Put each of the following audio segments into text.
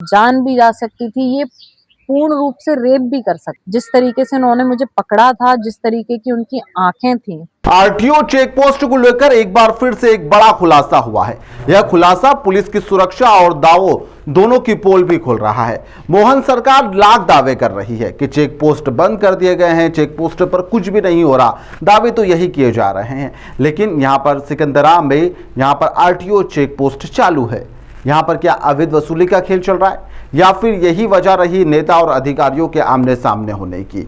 जान भी जा सकती थी, ये पूर्ण रूप से रेप भी कर सकते। जिस तरीके से उन्होंने मुझे पकड़ा था, जिस तरीके की उनकी आंखें थी। आरटीओ चेक पोस्ट को लेकर एक बार फिर से एक बड़ा खुलासा हुआ है। यह खुलासा पुलिस की सुरक्षा और दावों दोनों की पोल भी खोल रहा है। मोहन सरकार लाख दावे कर रही है कि चेक पोस्ट बंद कर दिए गए हैं, चेक पोस्ट पर कुछ भी नहीं हो रहा, दावे तो यही किए जा रहे हैं। लेकिन यहां पर सिकंदरा में यहां पर आरटीओ चेक पोस्ट चालू है। यहां पर क्या अवैध वसूली का खेल चल रहा है, या फिर यही वजह रही नेता और अधिकारियों के आमने सामने होने की?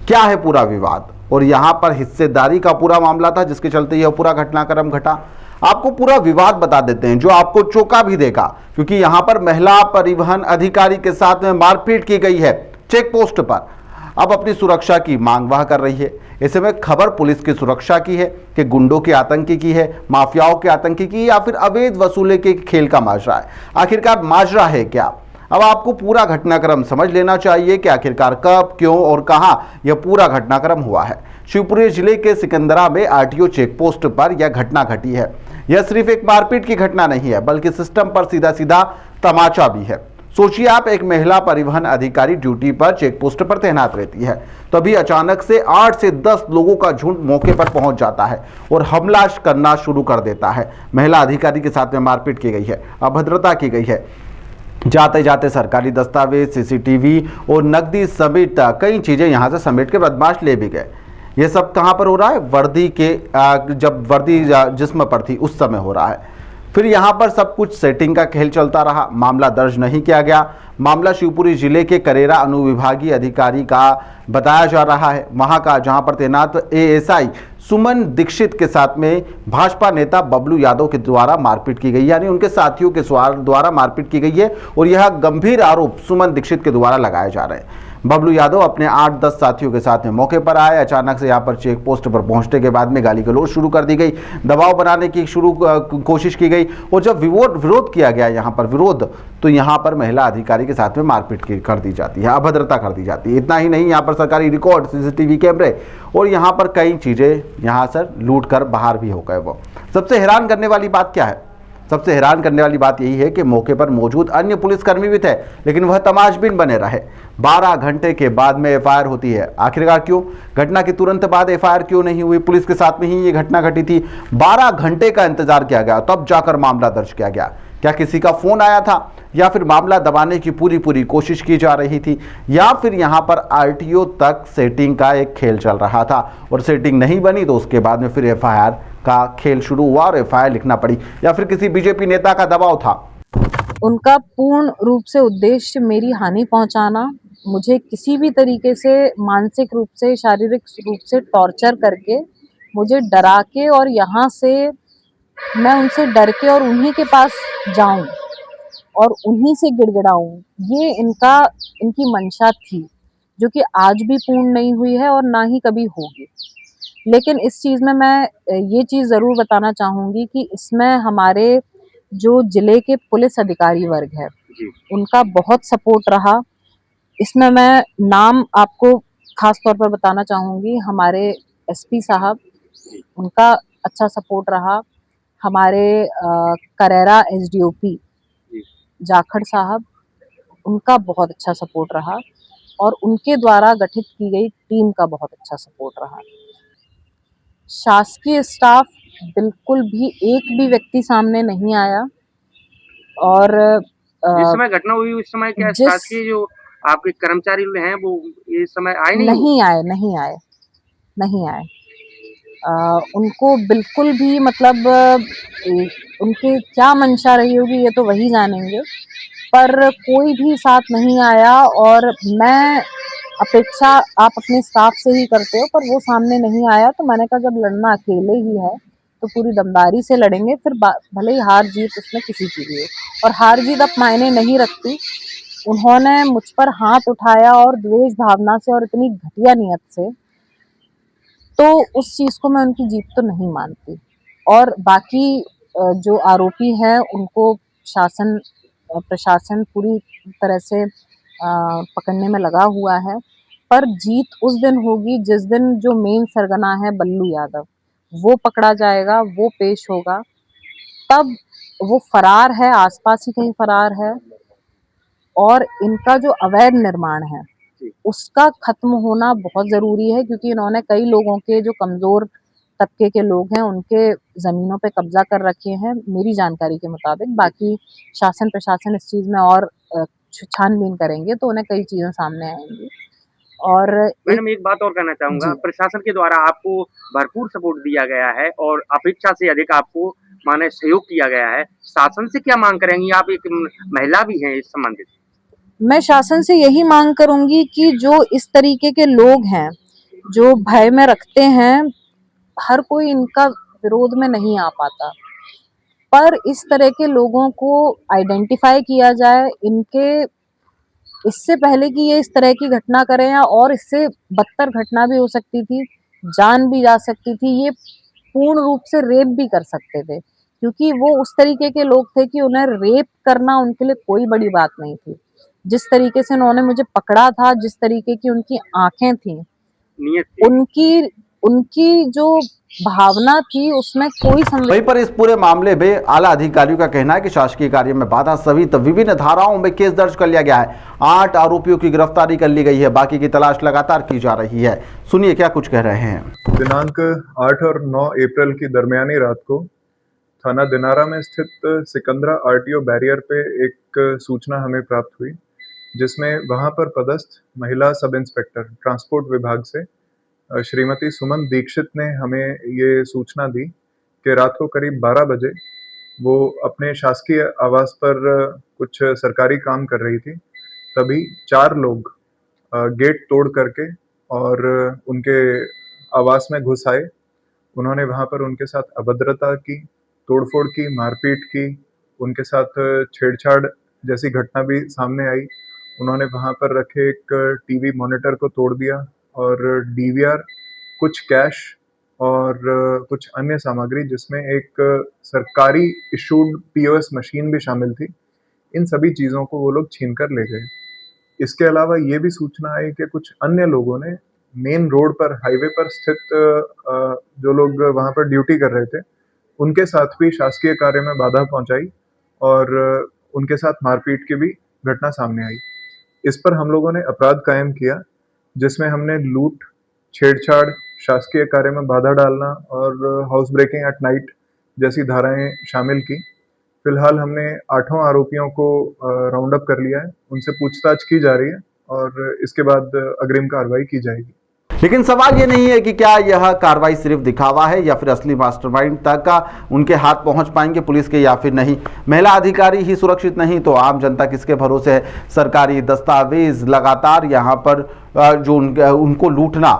क्या है पूरा विवाद, और यहां पर हिस्सेदारी का पूरा मामला था जिसके चलते यह पूरा घटनाक्रम घटा। आपको पूरा विवाद बता देते हैं जो आपको चौंका भी देगा, क्योंकि यहां पर महिला परिवहन अधिकारी के साथ में मारपीट की गई है चेक पोस्ट पर। अब अपनी सुरक्षा की मांग वह कर रही है। ऐसे में खबर पुलिस की सुरक्षा की है कि गुंडों के आतंकी की है, माफियाओं के आतंकी की, या फिर अवैध वसूले के खेल का माजरा है? आखिरकार माजरा है क्या? अब आपको पूरा घटनाक्रम समझ लेना चाहिए कि आखिरकार कब, क्यों और कहां यह पूरा घटनाक्रम हुआ है। शिवपुरी जिले के सिकंदरा में आरटीओ चेक पोस्ट पर यह घटना घटी है। यह सिर्फ एक मारपीट की घटना नहीं है, बल्कि सिस्टम पर सीधा सीधा तमाचा भी है। सोचिए आप, एक महिला परिवहन अधिकारी ड्यूटी पर चेक पोस्ट पर तैनात रहती है, तभी अचानक से 8 से 10 लोगों का झुंड मौके पर पहुंच जाता है और हमला करना शुरू कर देता है। महिला अधिकारी के साथ में मारपीट की गई है, अभद्रता की गई है। जाते जाते सरकारी दस्तावेज, सीसीटीवी और नकदी समेत कई चीजें यहां से समेट के बदमाश ले भी गए। ये सब कहां पर हो रहा है? वर्दी के जब वर्दी जिस्म पर थी उस समय हो रहा है। फिर यहां पर सब कुछ सेटिंग का खेल चलता रहा। मामला दर्ज नहीं किया गया। मामला शिवपुरी जिले के करेरा अनुविभागीय अधिकारी का बताया जा रहा है। वहां का जहां पर तैनात एएसआई सुमन दीक्षित के साथ में भाजपा नेता बबलू यादव के द्वारा मारपीट की गई, यानी उनके साथियों के द्वारा मारपीट की गई है, और यह गंभीर आरोप सुमन दीक्षित के द्वारा लगाए जा रहे हैं। बबलू यादव अपने 8-10 साथियों के साथ में मौके पर आए। अचानक से यहां पर चेक पोस्ट पर पहुंचने के बाद में गाली गलौज शुरू कर दी गई, दबाव बनाने की कोशिश की गई, और जब विरोध किया गया यहां पर विरोध, तो यहां पर महिला अधिकारी के साथ में मारपीट कर दी जाती है, अभद्रता कर दी जाती है। इतना ही नहीं, यहां पर सरकारी रिकॉर्ड, सीसीटीवी कैमरे और यहां पर कई चीजें यहां से लूट कर बाहर भी हो गए। वो सबसे हैरान करने वाली बात क्या है? सबसे हैरान करने वाली बात यही है कि मौके पर मौजूद अन्य पुलिसकर्मी भी थे, लेकिन वह तमाशबीन बने रहे। 12 घंटे के बाद में एफआईआर होती है। आखिरकार क्यों? घटना के तुरंत बाद एफआईआर क्यों नहीं हुई? पुलिस के साथ में ही ये घटना घटी थी। 12 घंटे का इंतजार किया गया, तब जाकर मामला दर्ज किया गया। क्या किसी का फोन आया था, या फिर मामला दबाने की पूरी कोशिश की जा रही थी, या फिर यहां पर आरटीओ तक सेटिंग का एक खेल चल रहा था, और सेटिंग नहीं बनी तो उसके बाद में फिर एफआईआर का खेल शुरू हुआ और एफआईआर लिखना पड़ी, या फिर किसी बीजेपी नेता का दबाव था? उनका पूर्ण रूप से उद्देश्य मेरी हानि पहुंचाना, मुझे किसी भी तरीके से मानसिक रूप से, शारीरिक रूप से टॉर्चर करके, मुझे डरा के, और यहाँ से मैं उनसे डर के और उन्हीं के पास जाऊं और उन्हीं से गिड़गिड़ाऊं, ये इनकी मंशा थी, जो कि आज भी पूर्ण नहीं हुई है और ना ही कभी होगी। लेकिन इस चीज़ में मैं ये चीज़ ज़रूर बताना चाहूँगी कि इसमें हमारे जो जिले के पुलिस अधिकारी वर्ग है, उनका बहुत सपोर्ट रहा। इसमें मैं नाम आपको ख़ास तौर पर बताना चाहूँगी, हमारे एसपी साहब, उनका अच्छा सपोर्ट रहा। हमारे करेरा एसडीओपी जाखड़ साहब, उनका बहुत अच्छा सपोर्ट रहा, और उनके द्वारा गठित की गई टीम का बहुत अच्छा सपोर्ट रहा। शासकीय स्टाफ बिल्कुल भी एक भी व्यक्ति सामने नहीं आया, और जिस समय घटना हुई उस समय क्या शासकीय जो आपके कर्मचारी हैं वो इस समय आए नहीं आए। उनको बिल्कुल भी मतलब उनकी क्या मंशा रही होगी ये तो वही जानेंगे, पर कोई भी साथ नहीं आया। और मैं अपेक्षा आप अपने स्टाफ से ही करते हो, पर वो सामने नहीं आया, तो मैंने कहा जब लड़ना अकेले ही है तो पूरी दमदारी से लड़ेंगे, फिर भले ही हार जीत उसमें किसी की भी हो, और हार जीत अब मायने नहीं रखती। उन्होंने मुझ पर हाथ उठाया और द्वेष भावना से और इतनी घटिया नियत से, तो उस चीज को मैं उनकी जीत तो नहीं मानती। और बाकी जो आरोपी हैं उनको प्रशासन पूरी तरह से पकड़ने में लगा हुआ है, पर जीत उस दिन होगी जिस दिन जो मेन सरगना है बल्लू यादव, वो पकड़ा जाएगा, वो पेश होगा। तब वो फरार है, आसपास ही कहीं फरार है, और इनका जो अवैध निर्माण है उसका खत्म होना बहुत जरूरी है, क्योंकि इन्होंने कई लोगों के, जो कमजोर तबके के लोग हैं, उनके जमीनों पे कब्जा कर रखे हैं मेरी जानकारी के मुताबिक। बाकी शासन प्रशासन इस चीज में और छानबीन करेंगे तो उन्हें कई चीजें सामने आएंगी। और मैडम एक बात और कहना चाहूंगा, प्रशासन के द्वारा आपको भरपूर सपोर्ट दिया गया है और अपेक्षा से अधिक आपको माने सहयोग किया गया है। शासन से क्या मांग करेंगी? आप एक महिला भी हैं इस संबंधित। मैं शासन से यही मांग करूंगी कि जो इस तरीके के लोग हैं, जो भय में रखते हैं, हर कोई इनका विरोध में नहीं आ पाता, पर इस तरह के लोगों को आइडेंटिफाई किया जाए, इनके इससे पहले कि ये इस तरह की घटना करें, या और इससे बदतर घटना भी हो सकती थी, जान भी जा सकती थी, ये पूर्ण रूप से रेप भी कर सकते थे, क्योंकि वो उस तरीके के लोग थे कि उन्हें रेप करना उनके लिए कोई बड़ी बात नहीं थी। जिस तरीके से उन्होंने मुझे पकड़ा था, जिस तरीके की उनकी आंखें थी, उनकी उनकी जो भावना थी उसमें कोई वहीं पर इस पूरे मामले में आला अधिकारियों का कहना है कि शासकीय कार्य में बाधा सहित विभिन्न धाराओं में केस दर्ज कर लिया गया है। 8 आरोपियों की गिरफ्तारी कर ली गई है, बाकी की तलाश लगातार की जा रही है। सुनिए क्या कुछ कह रहे हैं। दिनांक 8 और 9 अप्रैल की दरमियानी रात को थाना दिनारा में स्थित सिकंदरा आरटीओ बैरियर पे एक सूचना हमें प्राप्त हुई, जिसमें वहां पर पदस्थ महिला सब इंस्पेक्टर ट्रांसपोर्ट विभाग से श्रीमती सुमन दीक्षित ने हमें ये सूचना दी कि रात को करीब 12 बजे वो अपने शासकीय आवास पर कुछ सरकारी काम कर रही थी। तभी 4 लोग गेट तोड़ करके और उनके आवास में घुस आए। उन्होंने वहां पर उनके साथ अभद्रता की, तोड़फोड़ की, मारपीट की, उनके साथ छेड़छाड़ जैसी घटना भी सामने आई। उन्होंने वहां पर रखे एक टीवी मॉनिटर को तोड़ दिया और डीवीआर, कुछ कैश और कुछ अन्य सामग्री, जिसमें एक सरकारी इशूड पीओएस मशीन भी शामिल थी, इन सभी चीज़ों को वो लोग छीन कर ले गए। इसके अलावा ये भी सूचना आई कि कुछ अन्य लोगों ने मेन रोड पर, हाईवे पर स्थित जो लोग वहाँ पर ड्यूटी कर रहे थे, उनके साथ भी शासकीय कार्य में बाधा पहुंचाई और उनके साथ मारपीट की भी घटना सामने आई। इस पर हम लोगों ने अपराध कायम किया, जिसमें हमने लूट, छेड़छाड़, शासकीय कार्य में बाधा डालना और हाउस ब्रेकिंग एट नाइट जैसी धाराएं शामिल की। फिलहाल हमने 8 आरोपियों को राउंड अप कर लिया है, उनसे पूछताछ की जा रही है और इसके बाद अग्रिम कार्रवाई की जाएगी। लेकिन सवाल ये नहीं है कि क्या यह कार्रवाई सिर्फ दिखावा है या फिर असली मास्टरमाइंड तक का उनके हाथ पहुंच पाएंगे पुलिस के या फिर नहीं। महिला अधिकारी ही सुरक्षित नहीं तो आम जनता किसके भरोसे है। सरकारी दस्तावेज लगातार यहाँ पर जो उनको लूटना,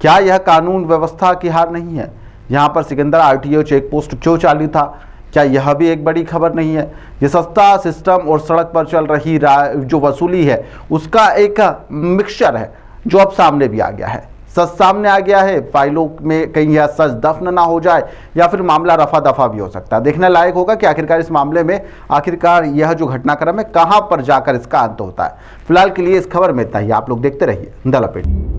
क्या यह कानून व्यवस्था की हार नहीं है। यहाँ पर सिकंदरा आरटीओ चेक पोस्ट क्यों चालू था, क्या यह भी एक बड़ी खबर नहीं है। ये सस्ता सिस्टम और सड़क पर चल रही जो वसूली है उसका एक मिक्सचर है जो अब सामने भी आ गया है। सच सामने आ गया है, फाइलों में कहीं यह सच दफन ना हो जाए या फिर मामला रफा दफा भी हो सकता है। देखने लायक होगा कि आखिरकार इस मामले में आखिरकार यह जो घटनाक्रम है कहां पर जाकर इसका अंत होता है। फिलहाल के लिए इस खबर में इतना ही। आप लोग देखते रहिए द लपेट।